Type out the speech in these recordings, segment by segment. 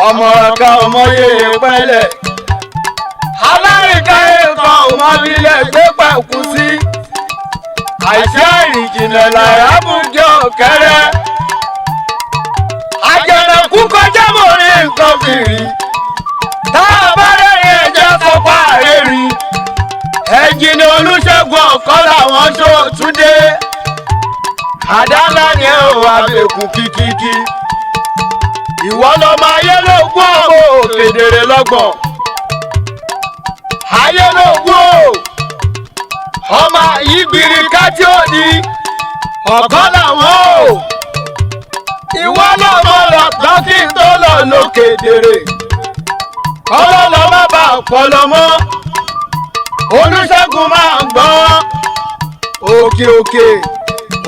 ọmọ ọ̀ka ọmọ yeye pẹ́lẹ̀ alárìnká ẹ̀kan ọmọ bílẹ̀ gbé pẹ̀kú sí àìsí ìrìnjìnà làrá mú jẹ́ ọ̀kẹ́rẹ́ àjẹ̀nàkú kọjá mọ́ rí nǹkan fìrí tá a bá rẹ̀rìn ẹ̀jẹ̀ fọpá rẹ̀rì ẹ̀jìn ní Olúṣẹ́gun ọ̀kan làwọn tó túndé àdálá ni ẹ̀ ò àbẹ̀kù kìkìkì ìwọ lọmọ ayé ló gbọ́ ọmọ òkèdèrè lọ́gbọ̀n ayé ló gbọ́ ọmọ ìgbìrì kájí òní ọ̀kan làwọn ò ìwọ lọmọ lọ́gbọ́n kí n tó lọ lókèdèrè ọlọ́lọ́ má bà ọ̀pọ̀lọ́ mọ́ Olúṣẹ́gun máa ń gbọ́ òkè òkè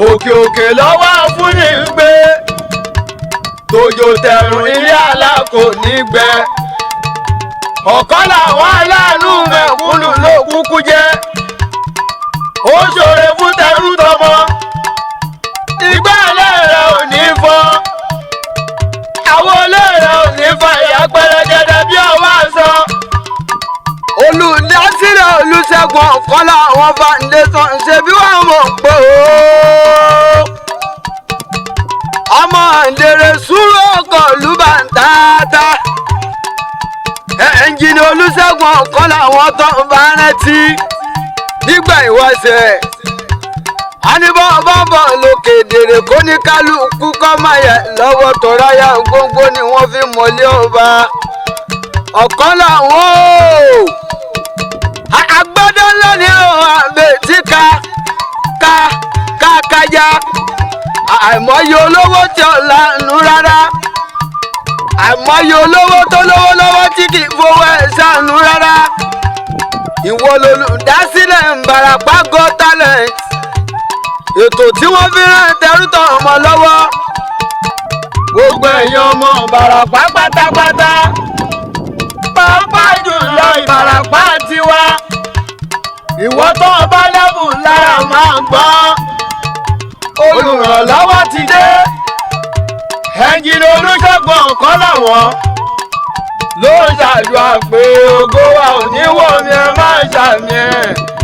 òkè òkè lọ́wọ́ fúnni gbé tòjò tẹ̀rùn ilé alákò nígbẹ́ ọ̀kan làwọn aláàánú mẹ̀kúnnù ló kúkú jẹ́ ó ṣòro fún tẹrú tọmọ ìgbà ẹlẹ́rẹ̀ ò ní fọ́ àwọn ẹlẹ́rẹ̀ ò ní fa ìyá pẹrẹgẹdẹ bí ọwọ́ àṣọ olùdásílẹ̀ Olúṣẹ́gun ọ̀kan làwọn foundation ṣe bí wọ́n mọ̀ pé ọmọ ìdèrè súró ọkọ̀ lùbàǹtàtà ẹnjìnì Olúṣẹ́gun ọ̀kan làwọn tó ń bá rántí nígbà ìwọ́sẹ̀ anibọ́bọ́bọ́ lókè dèrè kó ní kálukú kọ́ máa yẹ lọ́wọ́ tó ráyà gbogbo ni wọ́n fi mọ̀lẹ́ ọba ọ̀kan làwọn agbádá ńlá ni àbẹ̀tí kákájá àìmọye olówó tí ò lánú rárá àìmọye olówó tó lówó lọ́wọ́ tí kì í fowó ẹ̀ sànú rárá ìwọ lolùdásílẹ̀ Ìbàràpá Got Talent ètò tí wọ́n fi rán tẹrútọ̀ ọmọ lọ́wọ́ gbogbo èèyàn ọmọ Ìbàràpá pátápátá pàápàá jùlọ Ìbàràpá tiwa ìwọ tó bá lẹ́bùn lára máa ń gbọ́ olùrànlọ́wọ́ ti dé ẹnjìnì Olúṣẹ́gun ọ̀kan làwọn ló ṣàdúrà pé ògo wa ò ní wọ̀ mí ẹ má ṣàmì ẹ̀.